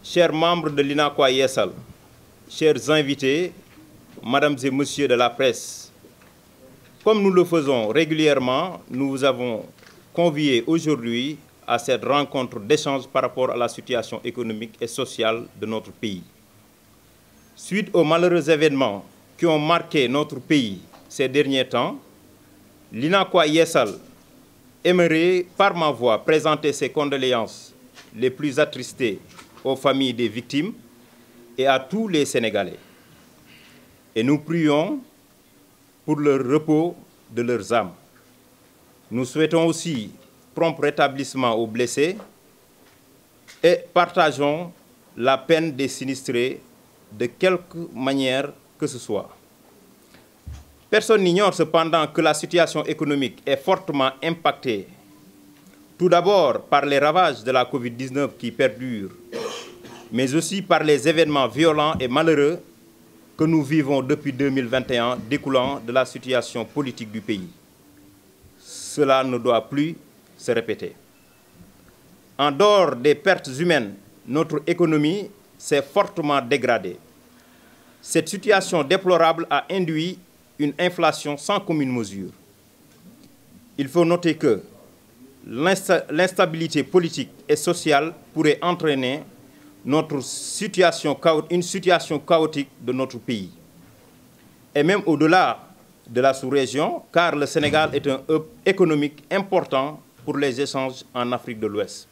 Chers membres de l'UNACOIS Yessal, chers invités, mesdames et messieurs de la presse, comme nous le faisons régulièrement, nous vous avons conviés aujourd'hui à cette rencontre d'échange par rapport à la situation économique et sociale de notre pays. Suite aux malheureux événements qui ont marqué notre pays ces derniers temps, l'UNACOIS Yessal aimerait par ma voix présenter ses condoléances les plus attristées aux familles des victimes et à tous les Sénégalais. Et nous prions pour le repos de leurs âmes. Nous souhaitons aussi prompt rétablissement aux blessés et partageons la peine des sinistrés de quelque manière que ce soit. Personne n'ignore cependant que la situation économique est fortement impactée, tout d'abord par les ravages de la Covid-19 qui perdurent, mais aussi par les événements violents et malheureux que nous vivons depuis 2021 découlant de la situation politique du pays. Cela ne doit plus se répéter. En dehors des pertes humaines, notre économie s'est fortement dégradée. Cette situation déplorable a induit une inflation sans commune mesure. Il faut noter que l'instabilité politique et sociale pourrait entraîner une situation chaotique de notre pays. Et même au-delà de la sous-région, car le Sénégal est un hub économique important pour les échanges en Afrique de l'Ouest.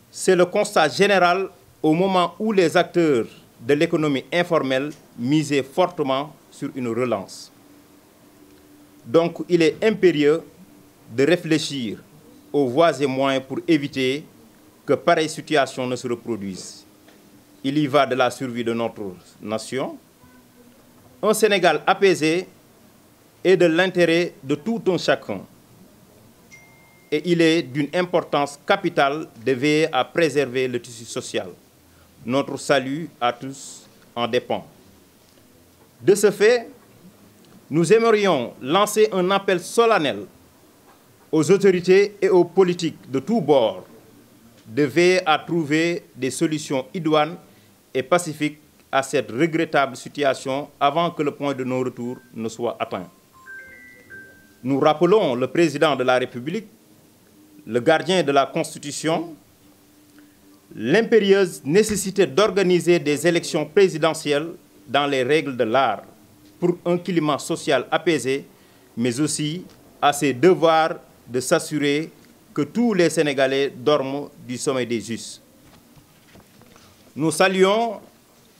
C'est le constat général au moment où les acteurs de l'économie informelle misaient fortement sur une relance. Donc, il est impérieux de réfléchir aux voies et moyens pour éviter que pareille situation ne se reproduise. Il y va de la survie de notre nation. Un Sénégal apaisé est de l'intérêt de tout un chacun. Et il est d'une importance capitale de veiller à préserver le tissu social. Notre salut à tous en dépend. De ce fait, nous aimerions lancer un appel solennel aux autorités et aux politiques de tous bords de veiller à trouver des solutions idoines et pacifiques à cette regrettable situation avant que le point de non-retour ne soit atteint. Nous rappelons le président de la République, le gardien de la Constitution, l'impérieuse nécessité d'organiser des élections présidentielles dans les règles de l'art pour un climat social apaisé, mais aussi à ses devoirs de s'assurer que tous les Sénégalais dorment du sommeil des justes. Nous saluons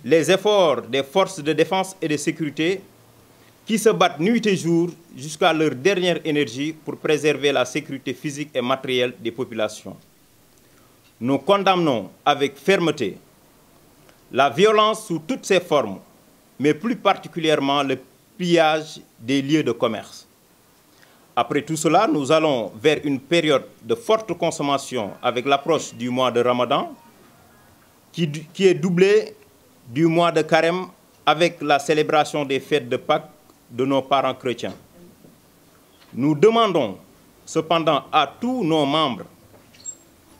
les efforts des forces de défense et de sécurité qui se battent nuit et jour jusqu'à leur dernière énergie pour préserver la sécurité physique et matérielle des populations. Nous condamnons avec fermeté la violence sous toutes ses formes, mais plus particulièrement le pillage des lieux de commerce. Après tout cela, nous allons vers une période de forte consommation avec l'approche du mois de Ramadan, qui est doublé du mois de Carême avec la célébration des fêtes de Pâques de nos parents chrétiens. Nous demandons cependant à tous nos membres,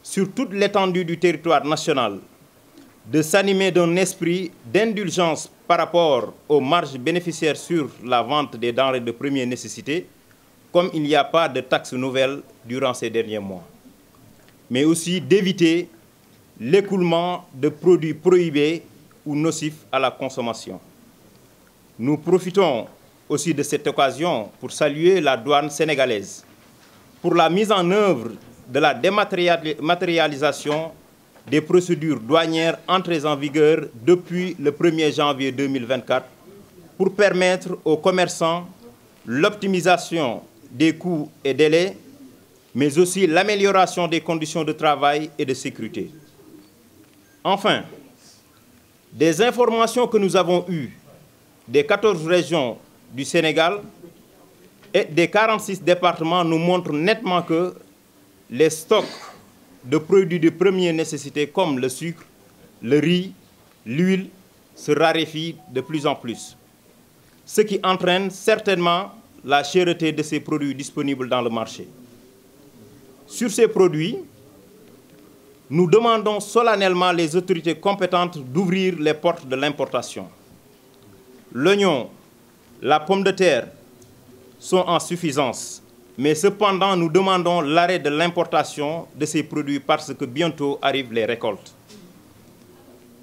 sur toute l'étendue du territoire national, de s'animer d'un esprit d'indulgence par rapport aux marges bénéficiaires sur la vente des denrées de première nécessité, comme il n'y a pas de taxes nouvelles durant ces derniers mois, mais aussi d'éviter l'écoulement de produits prohibés ou nocifs à la consommation. Nous profitons aussi de cette occasion pour saluer la douane sénégalaise pour la mise en œuvre de la dématérialisation des procédures douanières entrées en vigueur depuis le 1er janvier 2024 pour permettre aux commerçants l'optimisation des coûts et délais, mais aussi l'amélioration des conditions de travail et de sécurité. Enfin, des informations que nous avons eues des 14 régions du Sénégal et des 46 départements nous montrent nettement que les stocks de produits de première nécessité comme le sucre, le riz, l'huile se raréfient de plus en plus, ce qui entraîne certainement la cherté de ces produits disponibles dans le marché. Sur ces produits, nous demandons solennellement les autorités compétentes d'ouvrir les portes de l'importation. L'oignon, la pomme de terre sont en suffisance, mais cependant nous demandons l'arrêt de l'importation de ces produits parce que bientôt arrivent les récoltes.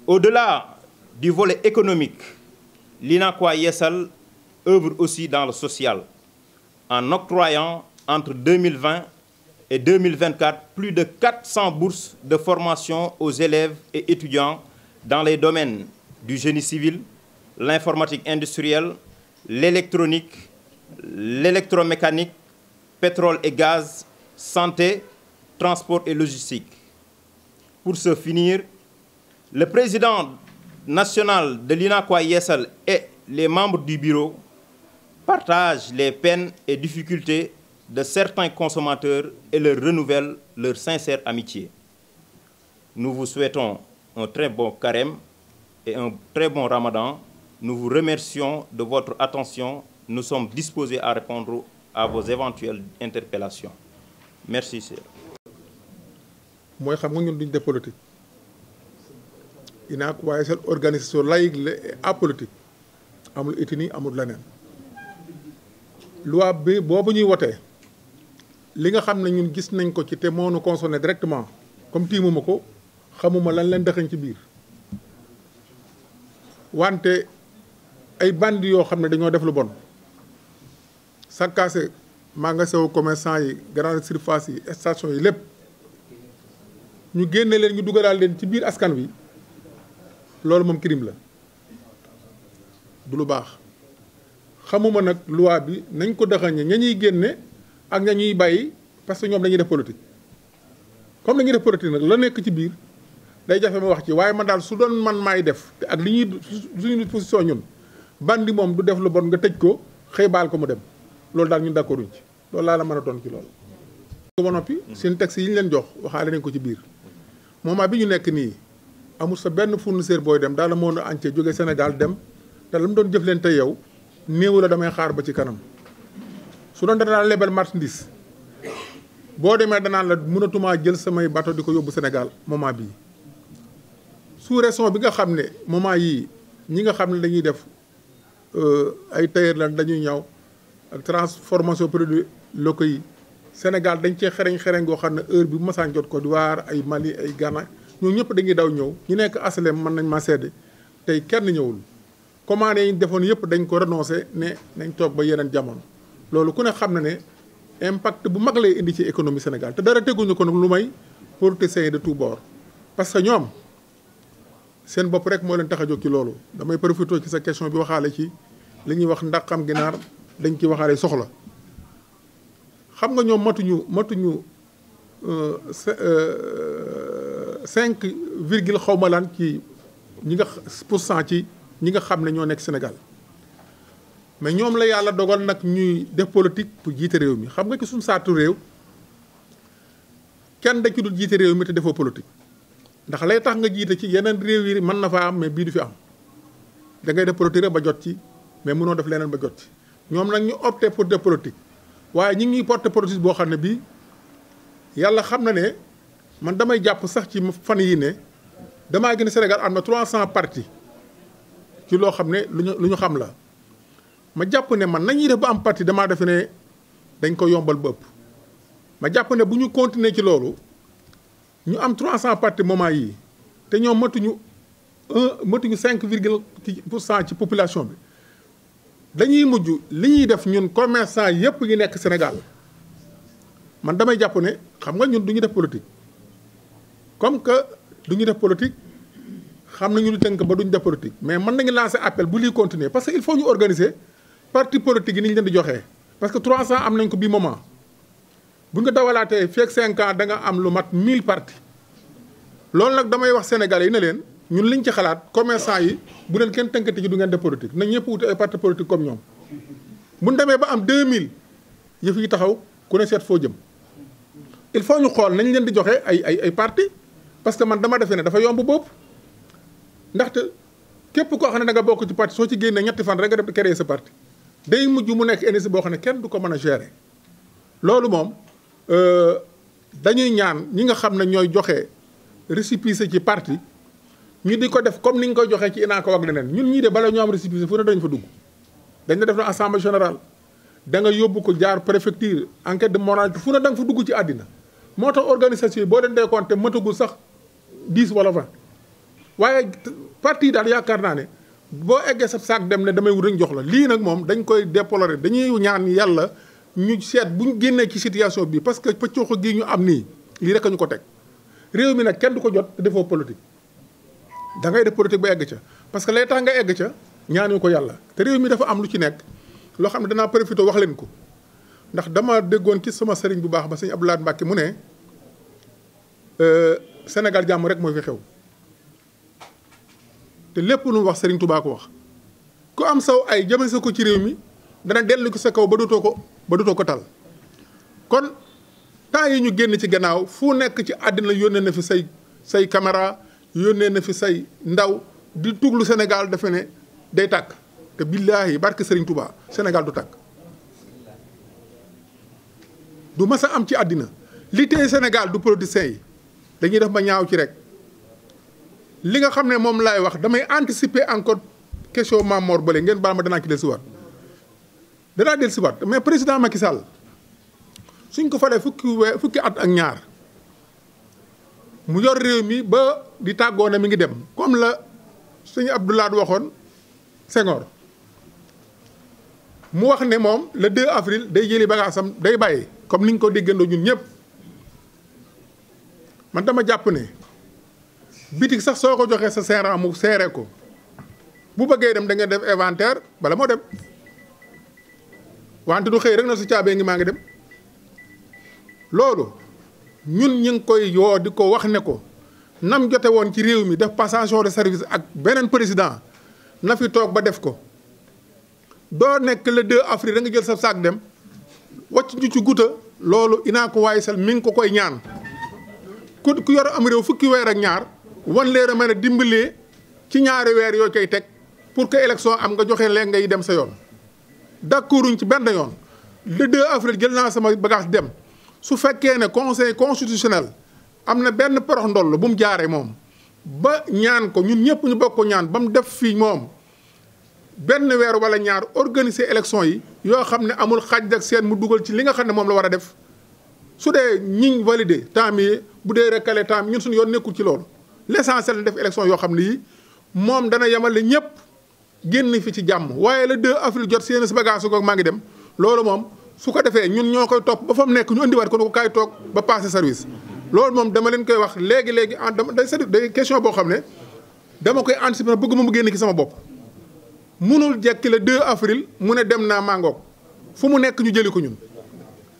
Au-delà du volet économique, l'INACOI Yessal œuvre aussi dans le social, en octroyant entre 2020 et 2024 plus de 400 bourses de formation aux élèves et étudiants dans les domaines du génie civil, l'informatique industrielle, l'électronique, l'électromécanique, pétrole et gaz, santé, transport et logistique. Pour ce finir, le président national de l'INACOI Yessal et les membres du bureau partagent les peines et difficultés de certains consommateurs et leur renouvellent leur sincère amitié. Nous vous souhaitons un très bon carême et un très bon ramadan. Nous vous remercions de votre attention. Nous sommes disposés à répondre à vos éventuelles interpellations. Merci, sir. Moi, je sais que nous sommes des politiques. INACOI Yessal organisation laïque et apolitique. Amul ethnie, amul leneen. Loi bi boobu ñuy wotee li nga xam ne ñun gis nañ ko ci te moo nu concerné directement comme tiimuma ko xamuma lan leen dëxañ ci biir wante ay bandi yoo xam ne dañoo def lu bon sakkaase magasin commerçant yi grande surface yi station yi lépp ñu génne leen ñu dugalaal leen ci biir askan wi loolu moom crime la du lu baax xamuma nag loi bi nañ ko dëxañe ña ñuy génne ak ña ñuy bàyyi parce que ñoom dañuy def politique comme dañuy def politique nag la nekk ci biir day jafe ma wax ci waaye man daal su doon man maay def te ak li ñuy suñu position ñun bandi moom du def lu bon nga tëj ko xëy baal ko mu dem loolu daal ñun d'accorduñ ci loolu laa la mën a doon ci loolu. ba noppi seen texte yi ñu leen jox waxaale nañ ko ci biir moment bi ñu nekk nii amul sa benn fournisseur booy dem dans le monde entier jóge Sénégal dem te la mu doon jëf leen tey yow néew la damay xaar ba ci kanam su doon danaa lebal marchandise boo demee danaan la mënatumaa jël samay bateau di ko yóbbu Sénégal moment bii sous région bi nga xam ne moment yii ñi nga xam ne dañuy def ay tailleur la dañuy ñaw ak transformation produits locaux yi Sénégal dañ cee xereñ goo xam ne heure bi bu masaan jot Côte d'Ivoire ay Mali ay Ghana ñoo ñëpp dañuy daw ñëw ñu nekk aslem mën nañ ma seede tey kenn ñëwul commandé yi ñu defoon yëpp dañ ko renoncé ne nañ toog ba yeneen jamono loolu ku ne xam na ne impact bu mag lay indi ci économie Sénégal te dara teguñu ko nag lu may politiciens de tout bord parce que ñoom seen bopp rek moo leen tax a jóg ci loolu damay profité ci sa question bi waxaale ci li ñuy wax ndaqam ginaar dañ ci waxaale soxla xam nga ñoom matuñu 5 virgule xaw ma lan ci ñi nga % ci ñi nga xam ne ñoo nekk Sénégal mais ñoom la yàlla dogal nag ñuy def politique pour jiite réew mi xam nga ci suñu saatu réew kenn da ci dul jiite réew mi te defoo politique ndax lay tax nga jiite ci yeneen réew yi mën na faa am mais bii du fi am da ngay def politique rek ba jot ci mais mënoo def leneen ba jot ci ñoom nag ñu opté pour def politique waaye ñi ngi porté politique boo xam ne bii yàlla xam na ne man damay jàpp sax ci fan yi ne damaa gën Sénégal am na 300 partis ci loo xam ne lu ñu xam la ma jàpp ne man nañuy def ba am parti damaa defe ne dañ ko yombal ba ëpp ma jàpp ne bu ñu continuer ci loolu ñu am 300 partis moment yii te ñoom matuñu 5 virgule % ci population bi dañuy mujj li ñuy def ñun commerçant yëpp yi nekk Sénégal man damay jàpp ne xam nga ñun du ñu def politique comme que du ñu def politique xam nañu lu tënk ba duñ def politique mais mën nañu lancer appel bu lii continuer parce que il faut ñu organiser parti politique yi ni ñu leen di joxee parce que 300 am nañ ko bii moment bu nga dawalaatee feeg 5 ans da nga am lu mat 1000 partis loolu nag damay wax Sénégalais yi ne leen ñun liñ ci xalaat commerçant yi bu leen kenn tënkati ci du ngeen def politique nañ ñëpp wuti ay parti politique comme ñoom bu ñu demee ba am 2000 yëf yi taxaw ku ne seet foo jëm il faut ñu xool nañ leen di joxe ay parti parce que man dama defee ne dafa yomb bopp ndaxte képp koo xam ne da nga bokk ci parti soo ci génnee ñetti fan rek nga def créer sa parti day mujj mu nekk énergie boo xam ne kenn du ko mën a gérer. loolu moom dañuy ñaan ñi nga xam ne ñooy joxe récépissé ci parti ñu di ko def comme ni ñu koy joxee ci INACO ak leneen ñun ñii de bala ñu am récépissé fu ne dañ fa dugg dañ la def na assemblée générale da nga yóbbu ko jaar préfecture enquête de moralité fu ne da nga fa dugg ci àddina moo tax organisation yi boo leen dee compté matagul sax 10 wala 20 waaye parti yi daal yaakaar naa ne boo eggee sa saak dem ne damay wut rek jox la lii nag moom dañ koy déplorer dañuy ñaan yàlla ñu seet bu ñu génnee ci situation bi parce que pëccooxo gii ñu am nii lii rek a ñu ko teg réew mi nag kenn du ko jot te defoo politique da ngay def politique ba egg ca parce que lay tax nga egg ca ñaanu ko yàlla te réew mi dafa am lu ci nekk loo xam ne danaa profité wax leen ko ndax dama déggoon ci sama sëriñ bu baax ba sëñ Abdoulaye Mbacke mu ne Sénégal jàmm rek mooy fi xew te lépp lu mu wax sëriñ Touba ko wax ku am saw ay jëme sa ko ci réew mi dana dellu ko sa kaw ba dootoo ko tal kon temps yi ñu génn ci gannaaw fu nekk ci àddina yónnee na fi say caméra yónnee na fi say ndaw di tuglu Sénégal dafa ne day tàkk te billaahi barke Serigne Touba Sénégal du tàkk du mas a am ci àddina li tey Sénégal du politiciens yi dañuy def ma ñaaw ci rek li nga xam ne moom laay wax damay anticiper encore question Mame Mor Bale ngeen baal ma danaa ci dellusiwaat mais président Macky Sall suñ ko falee fukki at ak ñaar mu yor réew mi ba di tàggoo ne mi ngi dem comme la sëñ Abdoulaye waxoon Senghor mu wax ne moom le 2 avril day jëli bagaasam day bàyyi comme niñ ko déggandoo ñun ñëpp man dama jàpp ne bitig sax soo ko joxee sa seeraan mu seere ko bu bëggee dem da nga def inventaire bala moo dem wante du xëy rek na su caabee ngi maa ngi dem loolu ñun ñu ngi koy yoo di ko wax ne ko nam jote woon ci réew mi def passation de service ak beneen président na fi toog ba def ko doo nekk le 2 avril da nga jël sa saak dem wàcc ñu ci guta loolu inaa ko waaye sel mi ngi ko koy ñaan ku yor am réew fukki weer ak ñaar wan leen a mën a dimbalee ci ñaari weer yoo koy teg pour que élection am nga joxe leen ngay dem sa yoon d'accorduñ ci benn yoon le 2 avril jël naa sama bagage dem su fekkee ne conseil constitutionnel am na benn porox ndoll bu mu jaaree moom ba ñaan ko ñun ñëpp ñu bokk ko ñaan ba mu def fii moom benn weer wala ñaar organiser élection yi yoo xam ne amul xaj ak seen mu dugal ci li nga xam ne moom la war a def su dee ñiñ validé temps mi bu dee recalé temps ñun suñu yoon nekkul ci loolu l'essentiel na def élection yoo xam ne yi moom dana yemale ñëpp génn fi ci jàmm waaye le 2 avril jot seen si bagage su ko maa ngi dem loolu moom su ko defee ñun ñoo koy topp ba fa mu nekk ñu indiwaat ko ne ko kaay toog ba passé service loolu moom dama leen koy wax léegi day question boo xam ne dama koy anticiper bëgg ma mu génn ci sama bopp munul jekki le 2 avril mu ne dem naa mangoog fu mu nekk ñu jëli ko ñun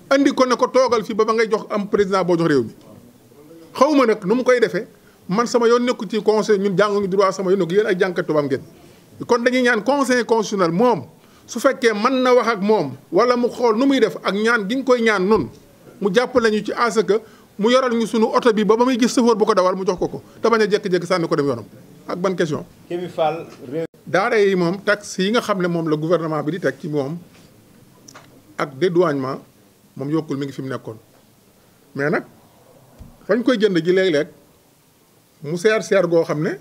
andi ko ne ko toogal fii ba ngay jox am président boo jox réew mi xaw ma nag nu mu koy defee man sama yoon nekku ci conseil ñun jàngu droit sama yoon nekku yéen ay jànkat tubaab ngeen kon dañuy ñaan conseil constitutionnel moom su fekkee mën na wax ak moom wala mu xool nu muy def ak ñaan gi ñu koy ñaan nun mu jàppale ñu ci à ce que mu yoral ñu sunu oto bi ba muy gis chauffeur bu ko dawal mu jox ko te bañ a jékki-jékki sànni ko dem yoonam ak ban question. Kémi Fall. daara yi moom taxe yi nga xam ne moom la gouvernement bi di teg ci moom ak dédouanement moom yokkul mi ngi fi mu nekkoon mais nag fañ koy jënd ji léeg-léeg mu seer goo xam ne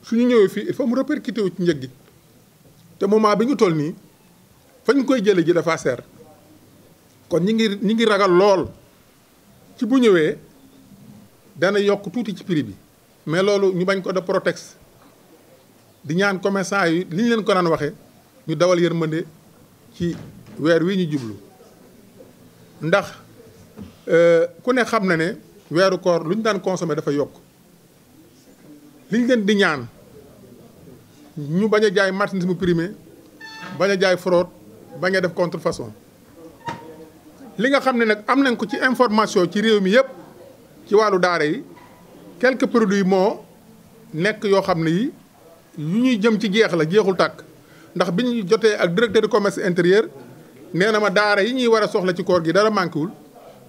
suñu ñëwee fii il faut mu répercuté wu ci njëg gi te moment bi ñu toll nii fañ koy jële ji dafa seer kon ñi ngi ragal lool ci bu ñëwee dana yokk tuuti ci prix bi mais loolu ñu bañ ko de protex di ñaan commerçant yi li ñu leen ko naan waxee ñu dawal yërmande ci weer wi ñu jublu ndax ku ne xam na ne weeru koor lu ñu daan consommer dafa yokk li ñu leen di ñaan ñu bañ a jaay marchandise mu primé bañ a jaay fraude bañ a def contrefaçon li nga xam ne nag am nañ ko ci information ci réew mi yëpp ci wàllu daara yi quelques produits moo nekk yoo xam ne yi yu ñuy jëm ci jeex la jeexul tàkk ndax bi ñu jotee ak directeur du commerce intérieur nee na ma daara yi ñuy war a soxla ci koor gi dara manqué wul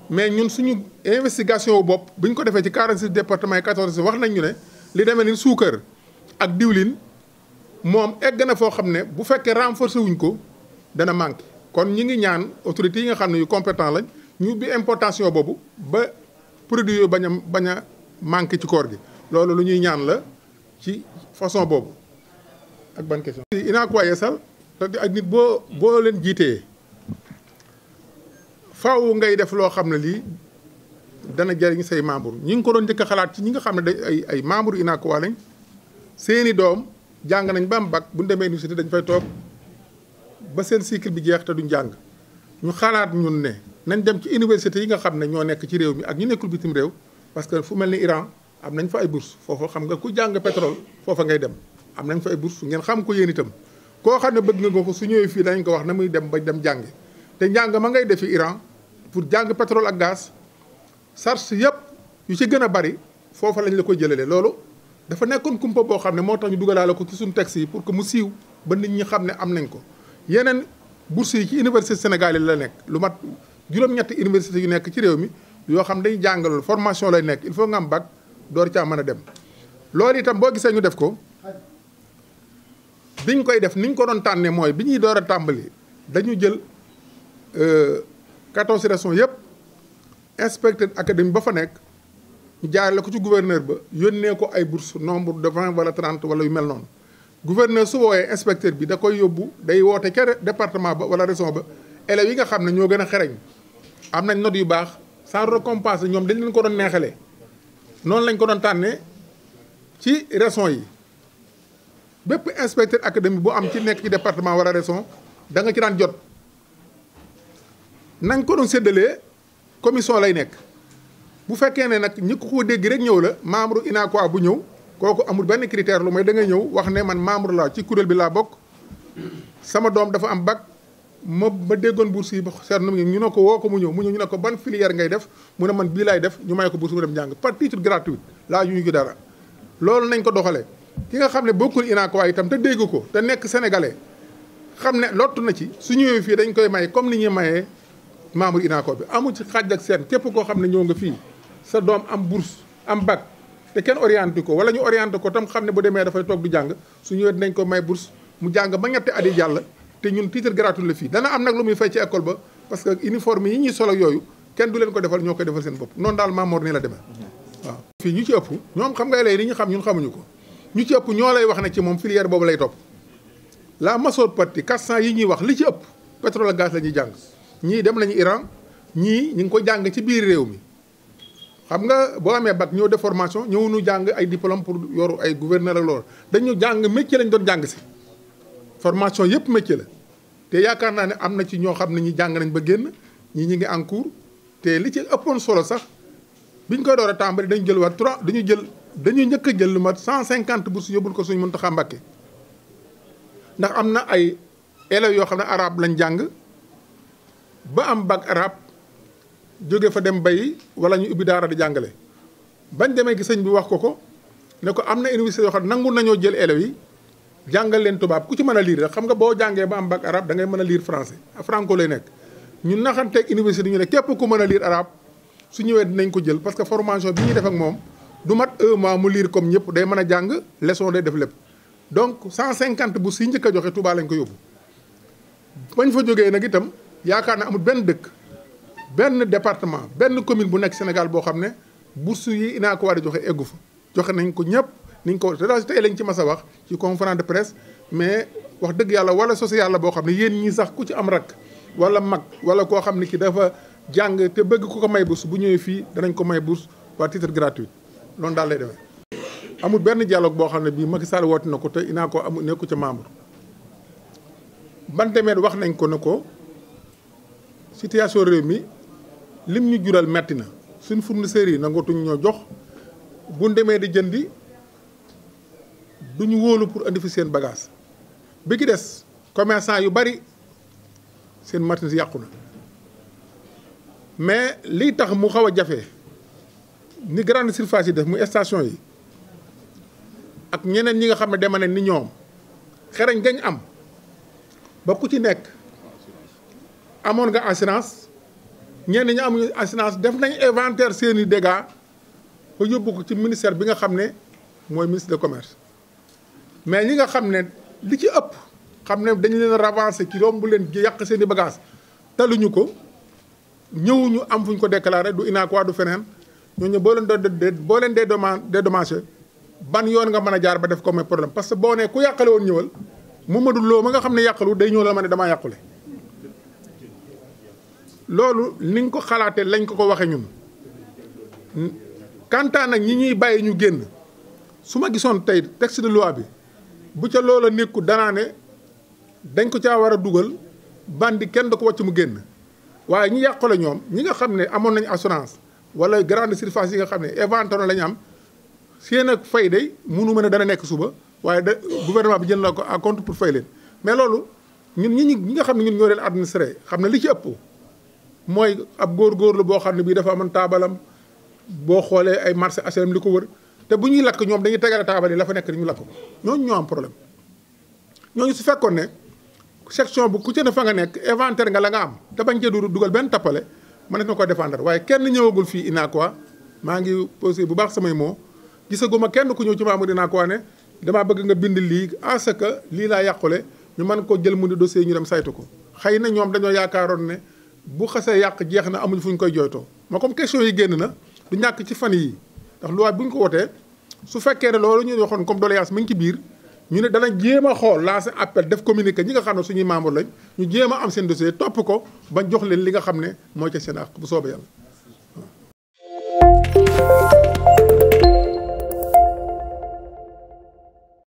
mais ñun suñu investigation wu bopp bi ñu ko defee ci 46 départements yi 14 wax nañ ñu ne li demee ni suukar ak diwlin moom egg na foo xam ne bu fekkee renforcer wuñ ko dana manqué. kon ñi ngi ñaan autorités yi nga xam ne yu compétent lañ ñu bi importation boobu ba produit yooyu bañ a manqué ci koor gi loolu lu ñuy ñaan la ci façon boobu. ak ban question. Unacois Yeessal te ak nit boo leen jiitee faaw ngay def loo xam ne lii dana jariñ say membre ñi ngi ko doon njëkk a xalaat ci ñi nga xam ne day ay membre Unacois lañ seeni doom jàng nañ ba am bac bu ñu demee université dañ fay toog ba seen cycle bi jeex te duñ jàng ñu xalaat ñun ne nañ dem ci université yi nga xam ne ñoo nekk ci réew mi ak ñu nekkul bitim réew parce que fu mel ni Iran am nañ fa ay bourse foofu xam nga ku jàng pétrole foofa ngay dem am nañ fa ay bourse ngeen xam ko yéen itam koo xam ne bëgg nga ko su ñëwee fii dañ ko wax na muy dem ba dem jàngi te njàng ma ngay defi Iran pour jàng pétrole ak gaz charge yëpp yu ci gën a bari foofa lañ la koy jëlalee loolu dafa nekkoon kumpa boo xam ne moo tax ñu dugalaale ko ci suñu texte yi pour que mu siiw ba nit ñi xam ne am nañ ko yeneen bourse yi ci université Sénégal yi la nekk lu mat juróom-ñetti université yu nekk ci réew mi yoo xam dañuy jàngalul formation lay nekk il faut nga am bac door caa mën a dem loolu itam boo gisee ñu def ko biñ koy def niñ ko doon tànnee mooy bi ñuy door a tàmbali dañu jël 14 régions yëpp inspecteur académie ba fa nekk ñu jaarale ko ci gouverneur ba yónnee ko ay bourse nombre de 20 wala 30 wala yu mel noonu gouverneur su woowee inspecteur bi da koy yóbbu day woote ca département ba wala région ba élèves yi nga xam ne ñoo gën a xereñ am nañ note yu baax sans récompense ñoom dañ leen ko doon neexalee noonu lañ ko doon tànnee ci régions yi bépp inspecteur académique bu am ci nekk ci département wala région da nga ci daan jot nañ ko doon séddalee commission lay nekk bu fekkee ne nag ñi ko dégg rek ñëw la membre Unacois bu ñëw kooku amul benn critère lu may da ngay ñëw wax ne man membre laa ci kuréel bi laa bokk sama doom dafa am bac ma déggoon bourse yi ba seet nu ñu ne ko woo ko mu ñëw ñu ne ko ban filière ngay def mu ne man bii laay def ñu may ko bourse mu dem jàng par titre gratuit laa ñu dara loolu nañ ko doxalee ki nga xam ne bokkul Unacois itam te dégg ko te nekk sénégalais xam ne lottu na ci su ñëwee fii dañ koy may comme ni ñuy mayee membre Unacois bi amul ci xaaj ak seen képp koo xam ne ñëw nga fii sa doom am bourse am bac te kenn orienté ko wala ñu orienté ko tam xam ne bu demee dafay toog du jàng su ñëwee dinañ ko may bourse mu jàng ba ñetti at yi jàll te ñun titre gratuit la fii dana am nag lu muy fay ci école ba parce que uniforme yi ñuy solo yooyu kenn du leen ko defal ñoo koy defal seen bopp noonu daal Mamor nii la demee waaw. fii ñu ci ëpp ñoom xam nga lay li ñu xam ñun xamuñu ko ñu ci ëpp ñoo lay wax ne ci moom filière boobu lay topp la majeure partie 400 yi ñuy wax li ci ëpp pétrole ak gaz la ñuy jàng ñii dem nañu Iran ñii ñu ngi ko jàng ci biir réew mi. xam nga boo amee bac ñëw de formation ñëwuñu jàng ay diplôme pour yoru ay gouverneur ak loolu dañu jàng métier lañ doon jàng si formation yëpp métier la te yaakaar naa ne am na ci ñoo xam ne ñi jàng nañ ba génn ñi ngi en cours te li ci ëppoon solo sax biñ koy door a tàmbali dañu jël waat dañu njëkk a jël lu mat 150 bourses yóbbul ko suñu Muntaxa Mbàkke ndax am na ay élèves yoo xam ne arabe lañ jàng ba am bac arabe jóge fa dem bay wala ñu ubbi daara di jàngale bañ demee gi sëñ bi wax ko ne ko am na université yoo xam ne nangu nañoo jël élèves yi jàngal leen tubaab ku ci mën a lire rek xam nga boo jàngee ba am bac arabe da ngay mën a lire français franco lay nekk ñu naxanteeg université ñu ne képp ku mën a lire arabe su ñëwee dinañ ko jël parce que formation bi ñuy def ak moom du mat 1 mois mu lire comme ñëpp day mën a jàng leçon day def lépp donc 150 bu si njëkk a joxe Touba lañ ko yóbbu bañ fa jógee nag itam yaakaar na amul benn dëkk benn département benn commune bu nekk Sénégal boo xam ne bourse yi Unacois war a joxe eggu fa joxe nañ ko ñëpp niñ ko tey lañ ci mas a wax ci conférence de presse mais wax dëgg yàlla wala social la boo xam ne yéen ñii sax ku ci am rak wala mag wala koo xam ne ki dafa jàng te bëgg ku ko may bourse bu ñëwee fii danañ ko may bourse par titre gratuit loolu daal lay demee. amul benn dialogue boo xam ne bii Macky Sall woote na ko te Unacois amul nekku ca membre ban demee wax nañ ko ne ko situation réew mi lim ñu jural metti na suñ fournisseurs yi nangootuñ ñoo jox buñ demee di jëndi duñu wóolu pour indi fi seen bagage bi ki des commerçant yu bari seen marchandise yàqu na mais lii tax mu xaw a jafe ni grande surface yi def muy station yi ak ñeneen ñi nga xam ne dema ne ni ñoom xereñ gañ am ba ku ci nekk amoon nga assurance ñenn ñi amuñu assurance def nañ inventaire seeni dégâts ba yóbbu ko ci ministère bi nga xam ne mooy ministre de commerce mais ñi nga xam ne li ci ëpp xam ne dañu leen ravancer ki romb leen yàq seen i bagage taluñu ko ñëwuñu am fuñ ko déclaré du UNACOIS du feneen ñooñu boo leen dédommagé ban yoon nga mën a jaar ba def ko may problème parce que boo nee ku yàqale woon ñëwal Mamadou Lo ma nga xam ne yàqalu day ñëw la ma ne damaa yàqule loolu ni nga ko xalaatee lañ ko waxee ñun kantaan nag ñi ñuy bàyyi ñu génn su ma gisoon tey texte de loi bi bu ca loola nekku danaa ne dañ ko caa war a dugal bandi kenn da ko wàcc mu génn waaye ñi yàqule ñoom ñi nga xam ne amoon nañu assurance wala grande surface yi nga xam ne éventaire la ñu am seen ak fay day munu mën a dana nekk suba waaye da gouvernement bi jël na ko en compte pour fay leen mais loolu ñun ñi nga xam ne ñun ñoo leen administré xam ne li ci ëpp mooy ab góorgóorlu boo xam ne bii dafa amoon taabalam boo xoolee ay marché HLM li ko wër te bu ñuy lakk ñoom dañuy tegale taabal yi la fa nekk ni ñu lakk ko ñooñu ñoo am problème ñooñu su fekkoon ne section bu ku ci ne fa nga nekk inventaire nga la nga am te bañ cee dugal benn tappale mën na ko défendre waaye kenn ñëwagul fii UNACOIS maa ngi posé bu baax samay mots gisaguma kenn ku ñëw ci membre UNACOIS ne damaa bëgg nga bind lii à ce que lii laa yàqule ñu mën ko jël mu di dossier ñu dem saytu ko xëy na ñoom dañoo yaakaaroon ne bu xasee yàq jeex na amuñu fu ñu koy jooytoo ma comme question yi génn na du ñàkk ci fan yi ndax loi bu ñu ko wotee su fekkee ne loolu ñu waxoon comme doléance mi ngi ci biir ñu ne dana jéem a xool lancer appel def communiqué ñi nga xam ne suñuy membre lañ ñu jéem a am seen dossier topp ko bañ jox leen li nga xam ne mooy ca seen àq bu soobee yàlla.